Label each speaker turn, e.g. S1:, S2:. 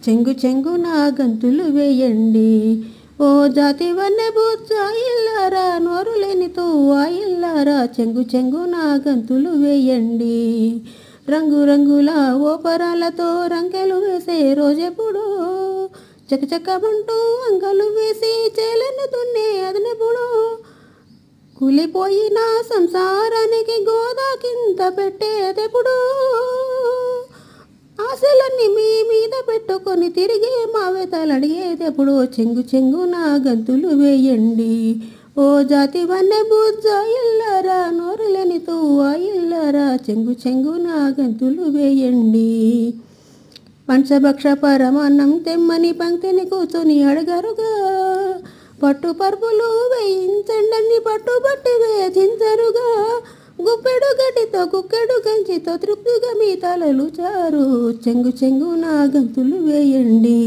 S1: చెంగు చెంగున గంతులు వేయండి. ఓ జాతి వన్నె బుజ్జ ఇల్లారా, నోరు లేని తువ్వా ఇల్లారా, చెంగు చెంగున గంతులు వేయండి. రంగు రంగుల ఓపరాలతో రంకెలు వేసే రోజెప్పుడు, చకచకమంటూ అంగలు వేసి చేలను దున్నే అదనెప్పుడు, కూలిపోయిన సంసారానికి గోదా కింద పెట్టేదెప్పుడు, ఆశలన్నీ మీ మీద పెట్టుకొని తిరిగి మా వేతలడిగేదెప్పుడు, చెంగు చెంగున గంతులు వేయండి. ఓ జాతి వన్నె బుజ్జ ఇల్లారా, నోరు లేని తువ్వా ఇల్లారా, చెంగు చెంగున గంతులు వేయండి. పంచభక్ష పరమాన్నం తెమ్మని పంక్తిని కూర్చొని అడగరుగా, పట్టు పరుపులు వేయించండి పట్టుబట్టి వేధించరుగా, గుప్పెడు గడ్డితో కుక్కెడు గంజితో తృప్తిగా మీ తలలు చారు, చెంగు చెంగున గంతులు వేయండి.